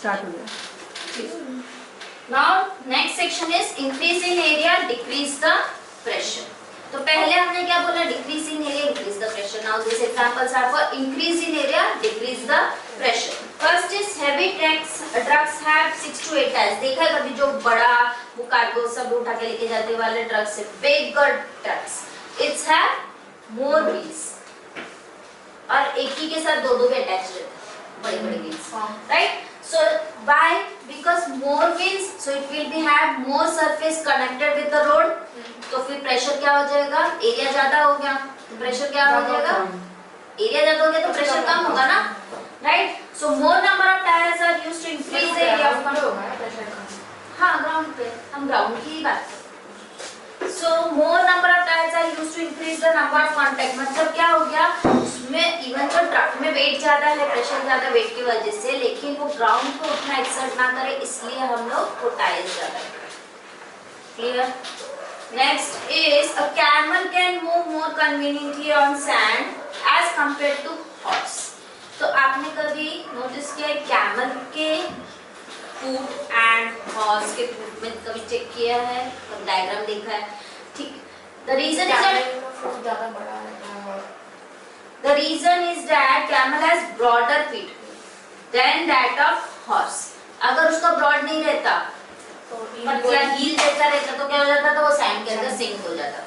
Start हो गया। Now next section is increase in area decrease the pressure. तो पहले हमने क्या बोला, decrease in area increase the pressure. Now this examples are for increase in area decrease the pressure. First is heavy trucks have 6 to 8 tyres. देखा है कभी जो बड़ा वो कार्गो सब उठा के लेके जाते वाले ट्रक्स है, bigger trucks, it's have more wheels, और एक ही के साथ दो दो के अटैच रहते हैं, बड़े बड़े wheels, right. So why? Because more wheels, so it will be have more surface connected with the road. तो फिर प्रेशर क्या हो जाएगा, एरिया ज्यादा हो गया तो प्रेशर क्या हो जाएगा, एरिया ज्यादा हो गया तो प्रेशर कम होगा ना, right. So more number of tyres are used to increase the area of control. हाँ, ग्राउंड पे हम ग्राउंड की बात करें। So more number of tires are used to increase the number of contact। मतलब क्या हो गया, उसमें इवन तो ट्रक में वेट ज्यादा है, प्रेशर ज्यादा वेट की वजह से, लेकिन वो ग्राउंड को उतना एक्सर्ट ना करे, इसलिए हम लोग वो टायर्स ज्यादा करें। Clear? Next is a camel can move more conveniently on sand as compare to horse. तो आपने कभी नोटिस किया कैमल के फूट एंड हॉर्स के फूट में कभी चेक किया है, कभी डायग्राम देखा है? ठीक। The reason is that camel has broader feet than that of horse. अगर उसका ब्रॉड नहीं रहता, पतला हील जैसा रहता, तो क्या हो जाता था, वो सैंड के अंदर सिंक हो जाता।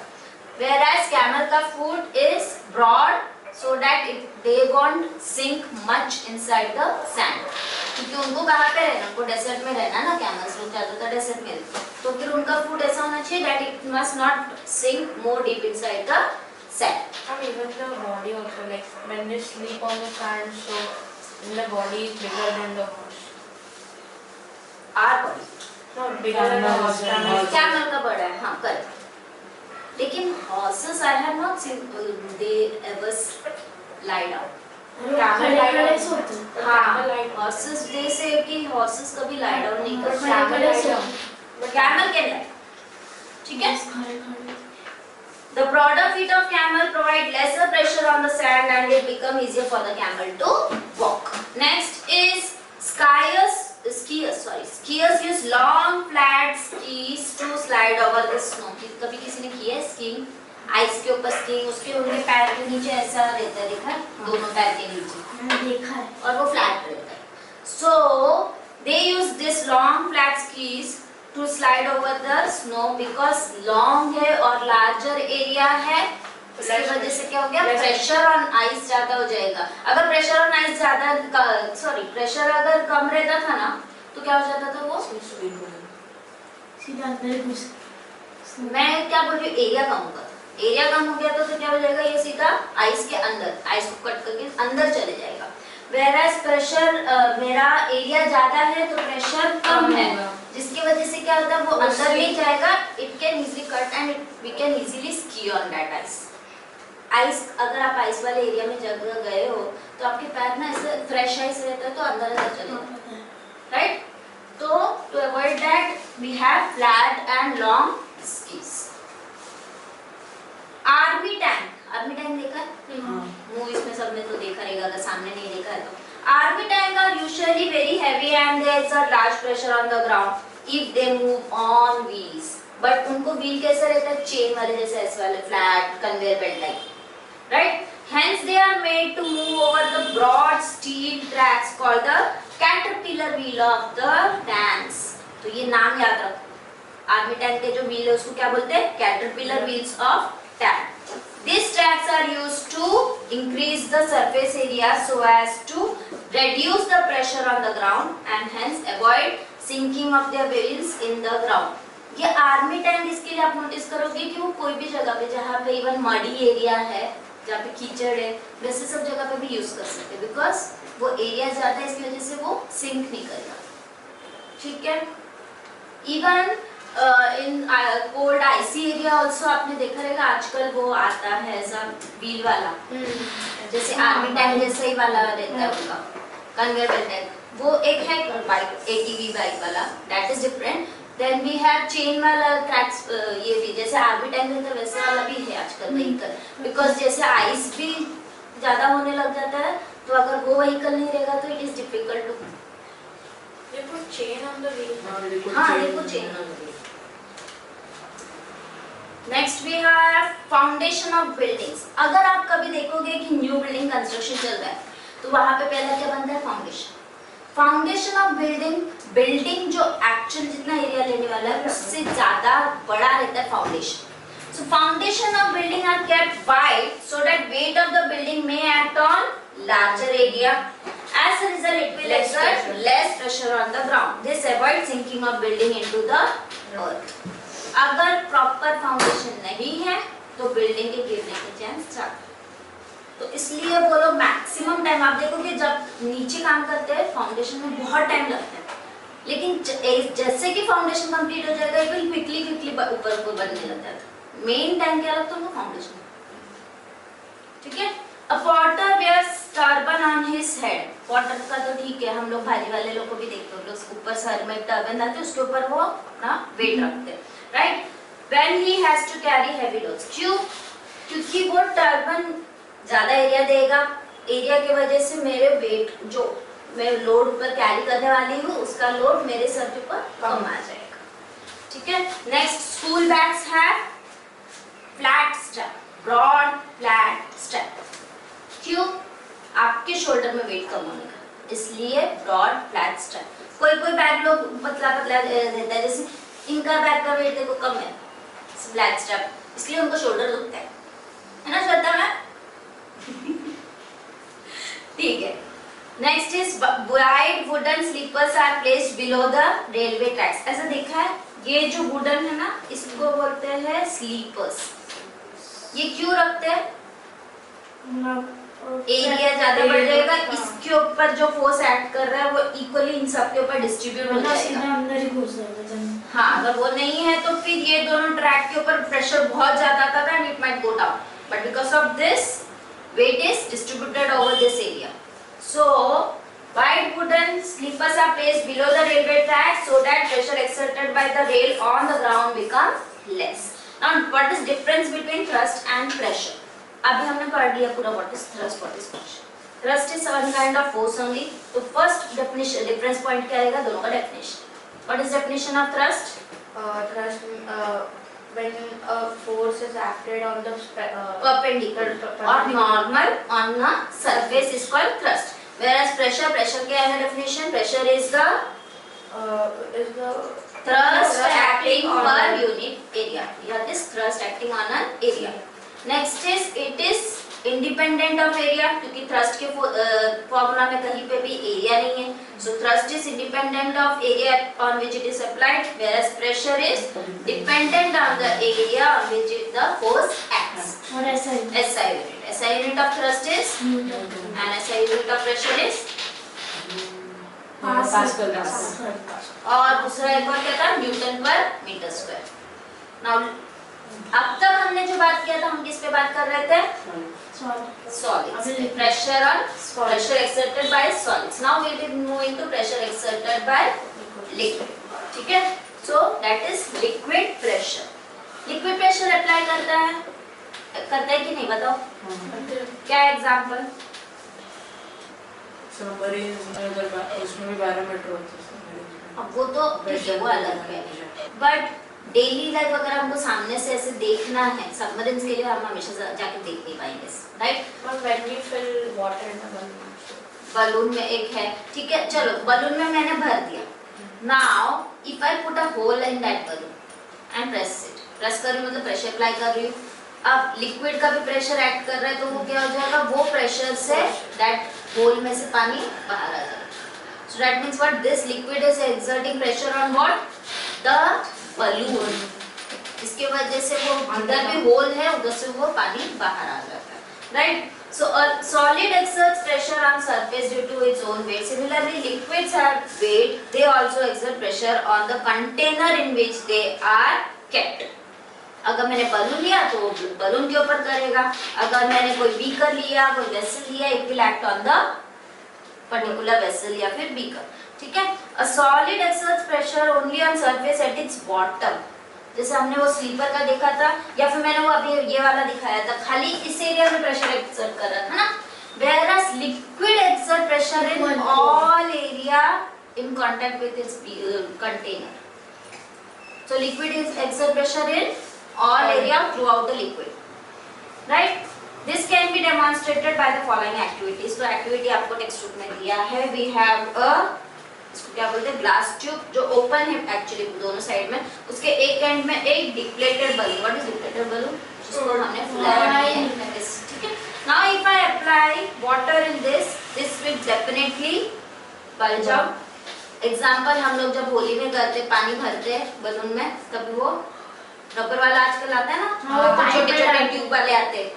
Whereas कैमल का foot is broad so that they won't sink much inside the sand। क्योंकि उनको कहाँ पे रहना, उनको डेजर्ट में रहना ना, कैमल्स लोग ज्यादातर डेजर्ट में, तो फिर उनका फूट ऐसा होना चाहिए that it must not sink more deep inside the sand। And even the body also, like when they sleep on the sand, so the body is bigger than the horse. Our body Not bigger than the horse. Camel का बड़ा है, हाँ correct. लेकिन horses I have not seen they ever lie down। हाँ, horses they say कि horses कभी lie down नहीं करते, camel can lie, ठीक है। The broader feet of camel provide lesser pressure on the sand and it become easier for the camel to walk। Next is skiers use long flat skis to slide over the snow। कभी किसी ने किया है skiing, ice के ऊपर skiing, उसके उनके पैर के नीचे ऐसा रहता है, देखा है, दोनों पैर के नीचे देखा है, और वो फ्लैट रहता है। So they use this long flat skis to slide over the snow because long है और larger area है, इसकी वजह से क्या हो गया, प्रेशर ऑन आइस ज्यादा हो जाएगा। अगर प्रेशर ऑन आइस ज्यादा, प्रेशर अगर कम रहता था ना, तो क्या हो जाता था, वो सीधा अंदर घुस। मैं क्या बोल रही हूँ, एरिया कम होगा, एरिया कम हो गया तो क्या हो जाएगा, ये सीधा आइस के अंदर, आइस को कट करके अंदर चले जाएगा। Whereas प्रेशर मेरा एरिया ज्यादा है तो प्रेशर कम है, जिसकी वजह से क्या होता है, वो अंदर नहीं जाएगा, it can easily cut and we can easily ski on that ice. Ice, अगर आप आइस वाले एरिया में जगह गए हो तो आपके पैर ना ऐसे फ्रेश आइस रहता है तो अंदर चले जाते हैं, राइट। तो to avoid that we have flat and long skis. Army tank देखा है मूवीज में, सब में तो देखा रहेगा, अगर सामने नहीं देखा है तो। Army tank are usually very heavy and there is a large pressure on the ground if they move on wheels. But उनको व्हील कैसा रहता है, चेन वाले जैसे, ऐसे वाले flat conveyor belt type, right? Hence they are made to move over the broad steel tracks called the caterpillar wheel of the tanks। तो ये नाम याद रखो, आर्मी टैंक के जो व्हील है उसको क्या बोलते हैं, caterpillar wheels of tank। These tracks are used to increase the surface area so as to reduce the pressure on the ground and hence avoid sinking of their wheels in the ground। ये army tank, इसके लिए आप notice करोगे कि वो कोई भी जगह पे जहाँ पे इवन मडी एरिया है, जहाँ पे कीचड़ है, वैसे सब जगह पे भी यूज कर सकते हैं, बिकॉज वो एरिया ज्यादा है, इसकी वजह से वो सिंक नहीं करेगा, ठीक है। Even in cold icy area also आपने देखा रहेगा, आजकल वो आता है ऐसा व्हील वाला, जैसे आर्मी टैंक जैसा ही वाला रहता है उनका कन्वेयर बेल्ट टैंक, वो एक है बाइक, एटीवी बाइक वाला, that is different. Then we have chain वाला ट्रैक्स, ये भी जैसे आर्मी टैंक रहता है वैसे वाला भी है आजकल व्हीकल, बिकॉज जैसे आइस भी ज्यादा होने लग जाता है, तो अगर वो व्हीकल नहीं रहेगा तो it is difficult to chain on the wheel. हाँ देखो chain on the wheel. Next we have foundation of buildings. अगर आप कभी देखोगे कि न्यू बिल्डिंग कंस्ट्रक्शन चल रहा है तो वहां पे पहला क्या बनता है? Foundation. Foundation of building, building जो एक्चुअल जितना एरिया लेने वाला है उससे ज्यादा बड़ा रहता है foundation. So foundation of building are kept wide so that weight of the building may act on larger area. As a result, it will exert less pressure on the ground. This avoids sinking of building into the earth. अगर proper foundation नहीं है तो building के गिरने के chance ज्यादा। तो इसलिए वो लोग मैक्सिमम टाइम, आप देखोगे जब नीचे काम करते हैं फाउंडेशन में बहुत टाइम लगता है, लेकिन जैसे कि फाउंडेशन कंप्लीट हो जाएगा इट विल क्विकली ऊपर ऊपर बनने लगता है। मेन टाइम क्या लगता है? फाउंडेशन। ठीक है। A potter wears turban on his head. Potter का तो ठीक है, हम लोग भारी वाले लोग को भी देखते हैं, लोग ऊपर सर में टर्बन डालते हैं, उसके ऊपर वो अपना वेट रखते हैं, right. When he has to carry heavy loads. क्यों? क्योंकि वो टर्बन ज्यादा एरिया देगा, एरिया की वजह से मेरे वेट जो मैं लोड ऊपर कैरी करने वाली हूँ उसका लोड मेरे सर के ऊपर कम आ जाएगा। ठीक है। Next, school bags have flat strap, broad flat strap. क्यों? आपके शोल्डर में वेट कम होने का, इसलिए ब्रॉड फ्लैट स्ट्रैप। कोई कोई बैग लोग पतला पतला रहता है, जैसे इनका बैग का वेट देखो कम है, फ्लैट स्ट्रैप, इसलिए उनको शोल्डर दुखता है ना श्वेता मैम? ठीक है। Next is wide wooden sleepers are placed below the railway tracks. ऐसा देखा है, ये जो वुडन है ना इसको बोलते हैं स्लीपर्स। ये क्यों रखते हैं? एरिया ज्यादा बढ़ जाएगा, इसके ऊपर जो फोर्स एक्ट कर रहा है वो इक्वली इन सब के ऊपर डिस्ट्रीब्यूट हो जाएगा। अंदर ही घुस जाएगा। हाँ, अगर वो नहीं है तो फिर ये दोनों ट्रैक के ऊपर प्रेशर बहुत ज्यादा आता था and it might go down, but because of this weight is distributed over this area. So wide wooden sleepers are placed below the railway track so that pressure exerted by the rail on the ground becomes less. Now what is difference between thrust and pressure? अभी हमने पढ़ लिया पूरा what is thrust, what is pressure. Thrust is one kind of force only. तो first definition, difference point क्या रहेगा दोनों का definition. What is definition of thrust? Thrust when a force is acted on the perpendicular or normal on a surface is called thrust. Whereas pressure क्या है definition? Pressure is the thrust acting per unit area. Yeah, this thrust acting on an area. Next is it is independent of area, क्योंकि thrust के formula में कहीं पे भी area नहीं है, so thrust is independent of area on which it is applied, whereas pressure is dependent on the area on which the force acts. और SI unit. SI unit of thrust is Newton and SI unit of pressure is pascal. और दूसरा एक और क्या था? Newton पर metre square. Now अब तक हमने जो बात किया था हम किस पे बात कर रहे थे? Solids. Pressure on pressure exerted by solids. Now we will be moving to pressure exerted by liquid. ठीक है? So that is liquid pressure. Liquid pressure apply करता है कि नहीं बताओ? क्या एग्जाम्पल? उसमें भी बैरोमीटर होता है। अब वो तो वो अलग है, बट डेली लाइफ अगर हमको सामने से ऐसे देखना है सबमरीन्स के लिए हम हमेशा जाके देख नहीं पाएंगे, right? But when we fill water in the balloon, balloon में एक है, ठीक है, चलो बलून में मैंने भर दिया। Now if I put a hole in that balloon and press it, press कर रही हूँ मतलब प्रेशर अप्लाई कर रही हूँ। अब लिक्विड का भी प्रेशर एक्ट कर रहा है तो वो क्या हो जाएगा? वो प्रेशर से दैट होल में से पानी बाहर आ जाएगा। So that means what? This liquid is exerting pressure on what? The balloon. इसके वजह से वो अंदर भी होल है, उधर से वो पानी बाहर आ जाता है, right? So a solid exerts pressure on surface due to its own weight. Similarly, liquids have weight. They also exert pressure on the container in which they are kept. अगर मैंने बलून लिया तो वो बलून के ऊपर करेगा, अगर मैंने कोई बीकर लिया, कोई वेसल लिया, it will act on the particular vessel या फिर बीकर, ठीक है? A solid exerts pressure only on surface at its bottom. जैसे हमने वो स्लीपर का देखा था या फिर मैंने वो अभी ये वाला दिखाया था, खाली इस एरिया में प्रेशर एक्सर्ट कर रहा था ना। Whereas liquid exert pressure in all area in contact with its container. So liquid is exert pressure in all area throughout the liquid, right? This can be demonstrated by the following activities. तो activity आपको text book में दिया है. We have a, इसको क्या बोलते हैं, glass tube जो ओपन है एक्चुअली दोनों साइड में. उसके एक एंड में एक depleted balloon. What is depleted balloon? जिसको हमने फुलाया है. ठीक है. Now if I apply water in this will definitely bulge out. Example हम लोग जब होली में करते पानी भरते हैं बलून में, तब वो रबर वाला आजकल आता है ना, छोटे छोटे ट्यूब वाले आते हैं,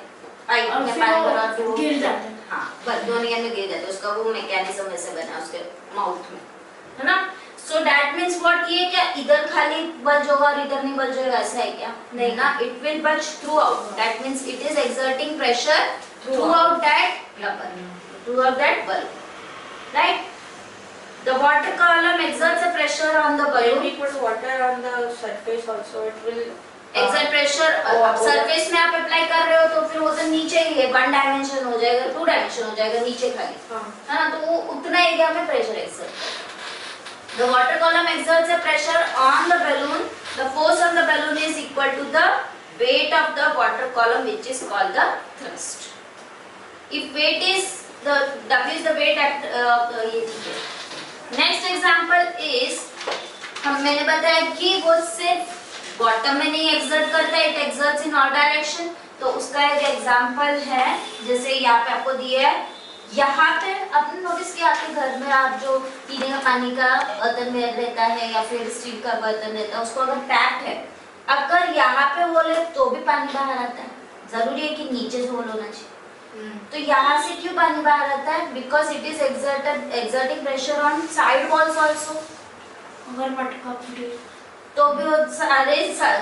पाइप में पानी भरा फिर वो गिर जाते हैं. हाँ, बलून में गिर जाते हैं. उसका वो मैकेनिज्म वैसे बना है उसके माउथ में, है ना. सो दैट मीन्स व्हाट, ये क्या इधर खाली बल्ज होगा और इधर नहीं बल्ज होगा, ऐसा है क्या? नहीं ना. It will bulge through out. That means it is exerting pressure through out that rubber, through out that bulb, right. The water column exerts a pressure on the balloon. When we put water on the surface also, it will exert pressure. अब surface में आप apply कर रहे हो तो फिर वो तो नीचे ही है, 1 dimension हो जाएगा, 2 dimension हो जाएगा, नीचे खाली, है ना. तो वो उतना एरिया में pressure exert. The water column exerts a pressure on the balloon. The force on the balloon is equal to the weight of the water column, which is called the thrust. If weight is the W is the weight at ये ठीक है. Next example is, मैंने बताया कि वो सिर्फ bottom में नहीं एक्सर्ट करता है, it exerts in all direction. तो उसका एक एग्जाम्पल है, जैसे यहाँ पे आपको दिया है. यहाँ पे आपने नोटिस किया आपके घर में आप जो पीने का पानी का बर्तन में रहता है या फिर स्टील का बर्तन रहता है, उसको अगर टैप है, अगर यहाँ पे होल है तो भी पानी बाहर आता है. जरूरी है कि नीचे से होल होना चाहिए. तो यहाँ से क्यों पानी बाहर आता है? Because it is exerting pressure on side walls also. अगर मटका फूटे तो भी वो सारे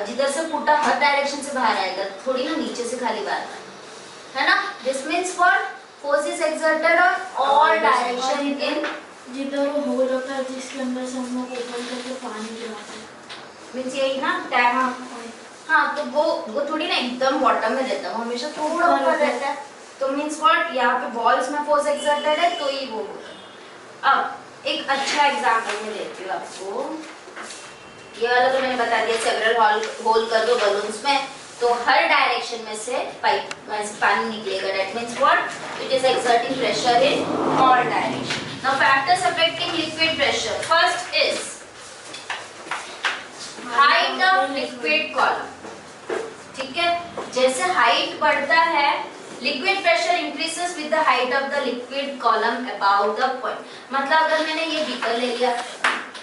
जिधर से फूटा हर डायरेक्शन से बाहर आएगा, थोड़ी ना नीचे से खाली बाहर, है ना. This means what, force is exerted on all direction in, जिधर वो होल होता है जिसके अंदर से हम लोग ओपन करके पानी गिराते हैं. मीन्स यही ना टैप. हाँ, तो वो थोड़ी ना एकदम बॉटम में रहता है, वो हमेशा थोड़ा ऊपर रहता है. तो मीन्स व्हाट, यहाँ पे बॉल्स में फोर्स एक्सर्टेड है तो ही वो होगा. अब एक अच्छा एग्जांपल मैं देती हूँ आपको. ये वाला तो मैंने बता दिया, सेवरल होल कर दो बलून्स में तो हर डायरेक्शन में से पाइप में से पानी निकलेगा. That means what, it is exerting pressure in all direction. Now factors affecting liquid pressure. First is height of liquid column. ठीक है, जैसे हाइट बढ़ता है, liquid pressure increases with the height of the liquid column about the point. मतलब अगर मैंने ये beaker ले लिया,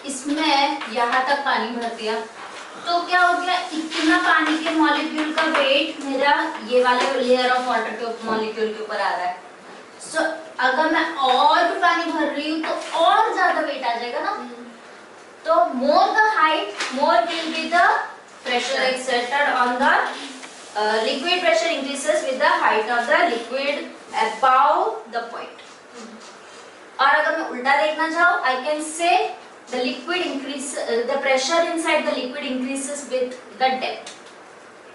इसमें यहाँ तक पानी भर दिया, तो क्या हो गया, इतना पानी के मॉलिक्यूल का वेट मेरा ये वाले लेयर ऑफ वाटर के मॉलिक्यूल के ऊपर आ रहा है. सो अगर मैं और भी पानी भर रही हूँ तो और ज्यादा वेट आ जाएगा ना. तो more the height, more will be the pressure exerted on the liquid pressure increases with the height of the liquid above the point. और अगर मैं उल्टा देखना चाहूँ, I can say the liquid increase, the pressure inside the liquid increases with the depth.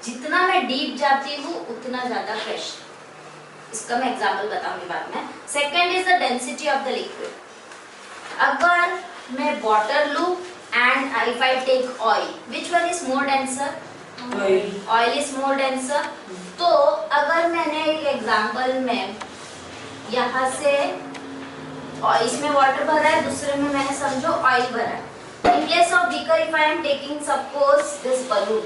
जितना मैं deep जाती हूँ उतना ज्यादा प्रेशर. इसका मैं एग्जांपल बताऊंगी बाद में. Second is the density of the liquid. अगर मैं वाटर लूँ and if I take oil, which one is more denser? Oil is more denser. तो अगर मैंने एक एग्जांपल में यहाँ से और इसमें वाटर भरा है, दूसरे में मैंने समझो ऑयल भरा है. In case of beaker, if I am taking suppose this balloon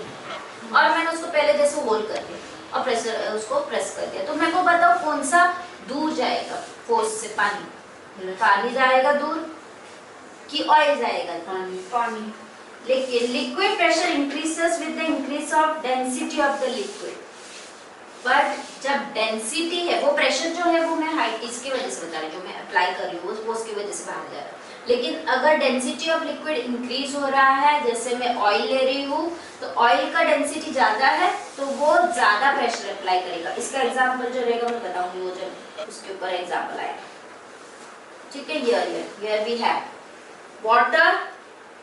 और मैंने उसको पहले जैसे होल कर दिया और प्रेशर उसको प्रेस कर दिया, तो मेरे को बताओ कौन सा दूर जाएगा फोर्स से? पानी जाएगा दूर कि ऑयल जाएगा? पानी. लेकिन liquid pressure increases with the increase of density of the liquid. But जब डेंसिटी है, वो प्रेशर जो है वो मैं हाइट इसकी वजह से बता रही हूँ, जो मैं अप्लाई कर रही हूँ वो उसकी वजह से बाहर जा रहा है. लेकिन अगर डेंसिटी ऑफ लिक्विड इंक्रीज हो रहा है, जैसे मैं ऑयल ले रही हूँ तो ऑयल का डेंसिटी ज्यादा है तो वो ज्यादा प्रेशर अप्लाई करेगा. इसका एग्जांपल जो रहेगा मैं बताऊंगी वो जब उसके ऊपर एग्जांपल आएगा. ठीक है, here we have water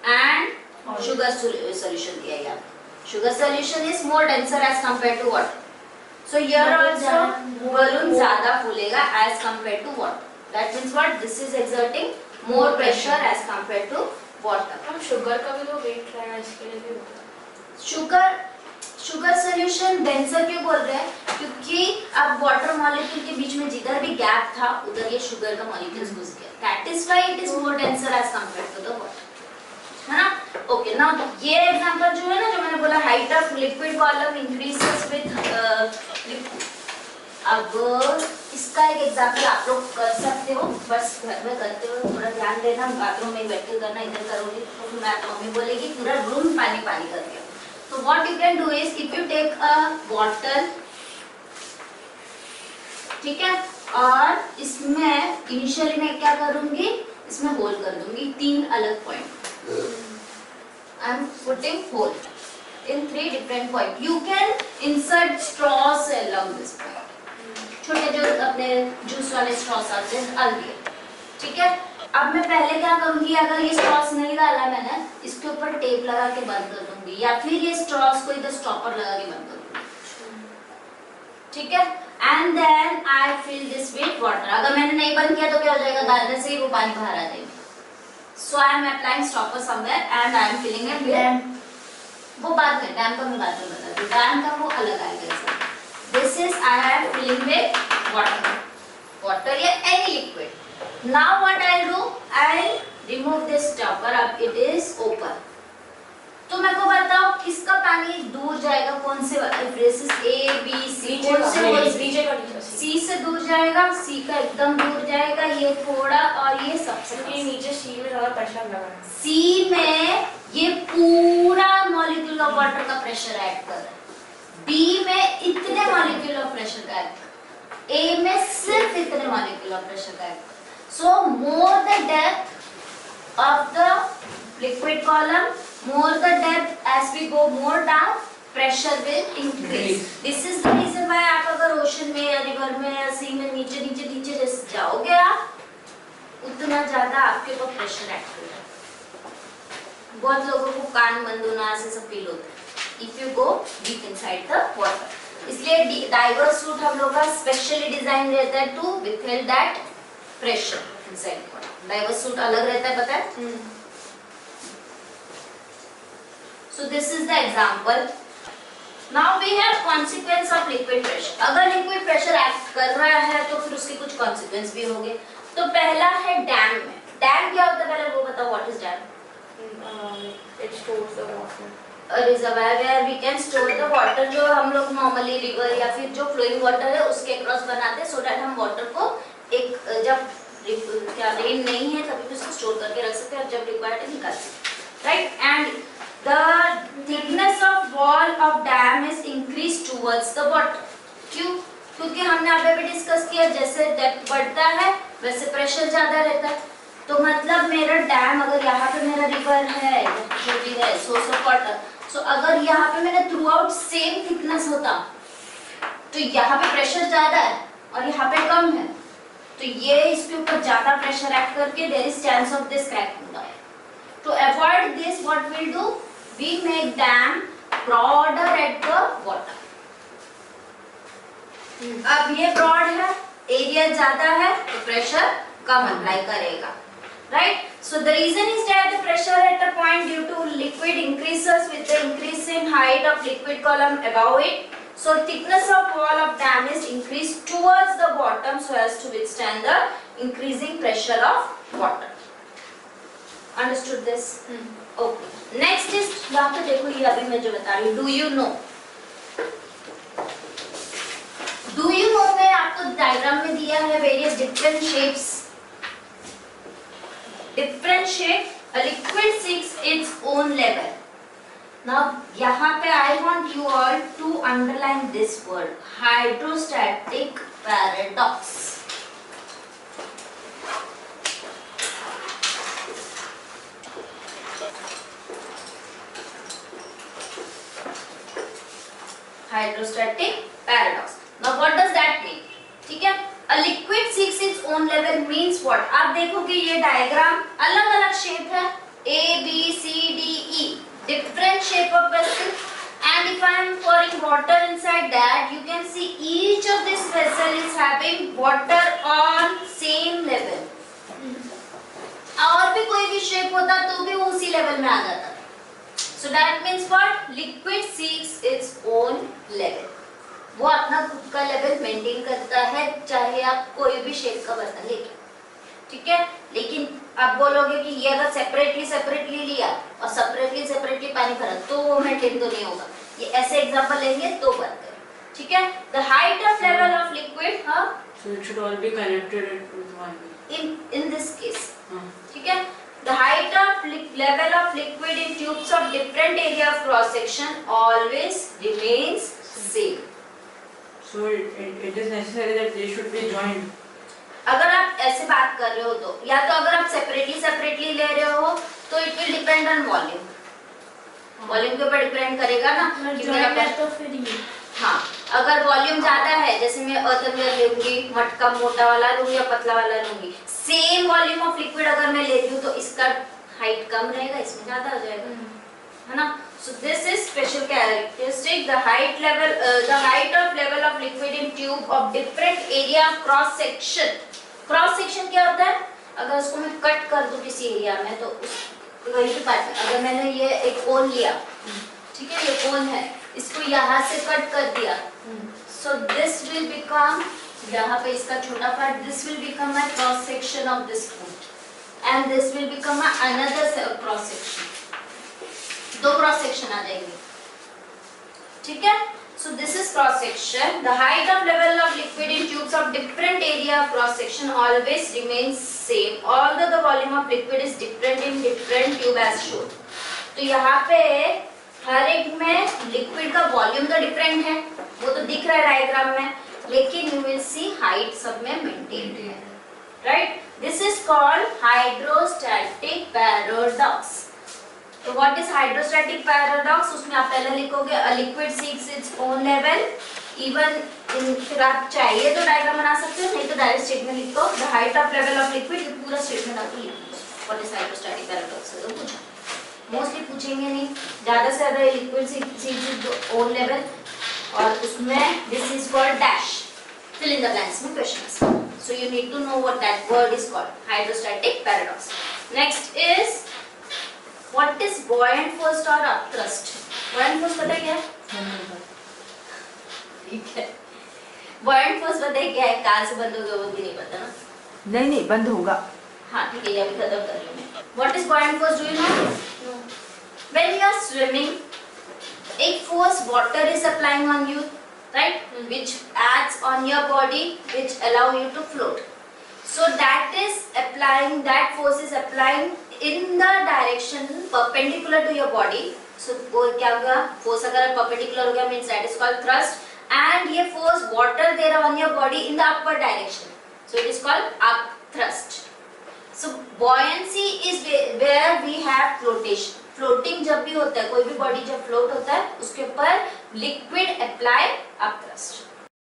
and sugar solution दिया गया. Sugar solution is more denser as compared to water. So here also balloon ज़्यादा फूलेगा as compared to water. That means what? This is exerting more pressure as compared to water. हम sugar का भी तो wait रहना इसके लिए भी होता है. शुगर सोल्यूशन डेंसर क्यों बोल रहे हैं? क्योंकि अब वाटर मॉलिक्यूल के बीच में जिधर भी गैप था उधर ये शुगर का मॉलिक्यूल्स घुस गया. That is why it is more denser as compared to the water. है ना? ओके, नाउ ये एग्जांपल जो है ना, जो मैंने बोला height of liquid column increases with, अब इसका एक एग्जांपल आप लोग कर सकते हो, बस घर में करते हो थोड़ा ध्यान देना. बाथरूम में बैठ के करना, इधर करोगे तो मैं मम्मी बोलेगी पूरा रूम पानी पानी कर दिया. तो what you can do is, if you take a bottle, ठीक है, और इसमें इनिशियली मैं क्या करूंगी, इसमें होल कर दूंगी 3 अलग point. I am putting hole in 3 different point. You can insert straws along this point. छोटे जो अपने जूस वाले straws आते हैं डाल दिए, ठीक है. अब मैं पहले क्या करूंगी, अगर ये straws नहीं डाला मैंने, इसके ऊपर टेप लगा के बंद कर दूंगी, या फिर ये straws को इधर stopper लगा के बंद कर दूंगी, ठीक है. And then I fill this with water. अगर मैंने नहीं बंद किया तो क्या हो जाएगा, डालने से ही वो पानी बाहर आ जाएगा. So I am applying stopper somewhere and I am filling it with, वो बाद में डैम का मैं बाद में बताती हूँ, डैम का वो अलग आएगा. This is I am filling with water या any liquid. Now what I do, I remove this stopper. अब इट इज ओपन. तो मेरे को बताओ किसका पानी दूर जाएगा, कौन से ब्रेसेस ए बी सी, कौन से नीचे का सी से दूर जाएगा, सी का एकदम दूर जाएगा, ये थोड़ा, और ये सबसे नीचे सी में ज्यादा प्रेशर लगा है. सी में ये पूरा मॉलिक्यूल ऑफ वाटर का प्रेशर ऐड कर रहा है. बी में इतने मॉलिक्यूल ऑफ प्रेशर का ऐड कर, ए में सिर्फ इतने मॉलिक्यूल ऑफ प्रेशर का ऐड कर. So more the depth of the liquid column, more the depth as we go more down, pressure will increase. This is the reason why आप अगर ocean में या रिवर में या सी में नीचे नीचे नीचे जैसे जाओगे आप, उतना ज्यादा आपके ऊपर प्रेशर ऐड कर रहा है. बहुत लोगों को कान बंद होना ऐसे सब फील होता है if you go deep inside the water. इसलिए डाइवर्स सूट हम लोग का स्पेशली डिजाइन रहता है to withheld that pressure inside water. Divers suit अलग रहता है, पता है. So this is the example. Now we have consequence of liquid pressure. अगर लिक्विड प्रेशर एक्ट कर रहा है तो फिर उसके कुछ कॉन्सिक्वेंस भी होंगे. तो पहला है डैम में. डैम क्या होता है पहले वो बताओ, what is damn? It stores the water. A reservoir where we can store the water, जो हम लोग नॉर्मली रिवर या फिर जो फ्लोइंग वाटर है उसके क्रॉस बनाते हैं, सो दैट हम वाटर को एक जब क्या रेन नहीं है तभी उसको स्टोर करके रख सकते हैं और जब रिक्वायर्ड है निकाल सकते हैं, right. And the thickness of wall of dam is increase towards the water. क्यों? क्योंकि हमने अभी भी डिस्कस किया, जैसे डेप्थ बढ़ता है वैसे प्रेशर ज्यादा रहता है. तो मतलब मेरा डैम, अगर यहाँ पे मेरा रिवर है जो भी है सोर्स ऑफ वाटर, सो अगर यहाँ पे मेरा थ्रू आउट सेम थिकनेस होता तो यहाँ पे प्रेशर ज्यादा है और यहाँ पे कम है, तो ये इसके ऊपर ज्यादा प्रेशर एक्ट करके there is chance of this cracking down. To avoid this what will do, we make dam broader at the water. अब ये ब्रॉड है, एरिया ज्यादा है तो प्रेशर कम अप्लाई करेगा, right? So the reason is that the pressure at a point due to liquid increases with the increase in height of liquid column above it. So thickness of wall of dam is increased towards the bottom so as to withstand the increasing pressure of water. Understood this? Okay. Next is, यहाँ पे देखो ये अभी मैं जो बता रही हूँ, do you know? Do you know में आपको डायग्राम में दिया है various different shapes. Different shape, a liquid seeks its own level. Now, यहाँ पे I want you all to underline this word, hydrostatic paradox. Hydrostatic paradox. Now, what does that mean? ठीक है? A liquid seeks its own level means what? आप देखोगे ये diagram अलग अलग shape है, A, B, C, D, E, different shape of vessel, and if I am pouring water inside that, you can see each of this vessel is having water on same level. और भी कोई भी shape होता तो भी वो उसी level में आ जाता। So that means what, liquid seeks its own level, वो अपना खुद का लेवल मेंटेन करता है चाहे आप कोई भी शेप का बर्तन लेके, ठीक है। लेकिन आप बोलोगे कि ये अगर सेपरेटली लिया और सेपरेटली पानी भरा तो वो मेंटेन तो नहीं होगा, ये ऐसे एग्जांपल लेंगे तो बात करें, ठीक है। The height of level of liquid, हाँ, So it should all be connected with one. in this case, ठीक है। The height of level of liquid in tubes of different area of cross section always remains same. So it is necessary that they should be joined. अगर आप ऐसे बात कर रहे हो तो, या तो अगर आप सेपरेटली ले रहे हो तो it will depend on volume के ऊपर डिपेंड करेगा ना कि मेरा तो फिर ये हाँ, अगर वॉल्यूम ज्यादा है, जैसे मैं अर्थवेयर लूंगी, मटका मोटा वाला लूंगी या पतला वाला लूंगी, सेम वॉल्यूम ऑफ लिक्विड अगर मैं लेती हूँ तो इसका हाइट कम रहेगा, इसमें ज्यादा हो जाएगा, है ना। So this is special characteristic, the height of level of liquid in tube of different area of cross section. Cross section क्या होता है? अगर उसको मैं कट कर दूं किसी एरिया में तो उस वही के पार्ट में, अगर मैंने ये एक कोन लिया, ठीक है, ये कोन है, इसको यहाँ से कट कर दिया, so this will become, यहाँ पे इसका छोटा part, this will become a cross section of this cone and this will become another cross section, दो क्रॉस सेक्शन आ जाएंगे, ठीक है। So this is cross section. The height of level of liquid in tubes of different area of cross section always remains same, although the volume of liquid is different in different tube as shown. तो यहाँ पे हर एक में liquid का volume तो different है, वो तो दिख रहा है डायग्राम में, लेकिन यू विल सी हाइट सब में मेंटेन है, right. This is called hydrostatic paradox. तो व्हाट इज हाइड्रोस्टैटिक पैराडॉक्स, उसमें आप पहले लिखोगे a liquid seeks its own level, even in, फिर आप चाहिए तो डायग्राम बना सकते हो, नहीं तो डायरेक्ट स्टेटमेंट लिख दो, the height of level of liquid, ये पूरा स्टेटमेंट आपको लिख दो। व्हाट इज हाइड्रोस्टैटिक पैराडॉक्स तो पूछा, मोस्टली पूछेंगे नहीं, ज्यादा से ज्यादा liquid seeks its own level, और उसमें this is called dash, fill in the blanks में question, so you need to know what that word is called, hydrostatic paradox. Next is what is buoyant force or upthrust. buoyant force पता है क्या है? ठीक है, buoyant force पता है क्या है, कहाँ से बंद होगा वो भी नहीं पता ना, नहीं बंद होगा। हाँ ठीक है, ये अभी खत्म कर रही हूँ। What is buoyant force, do you know? No. When you are swimming, एक force water is applying on you, right, which acts on your body, which allow you to float. So that is applying, that force is applying in the direction perpendicular to your body. So वो क्या होगा, force अगर perpendicular हो गया means that is called thrust, and ये force water दे रहा on your body in the upward direction, so it is called up thrust. So buoyancy is where we have flotation. Floating जब भी होता है, कोई भी body जब float होता है उसके ऊपर liquid apply up thrust.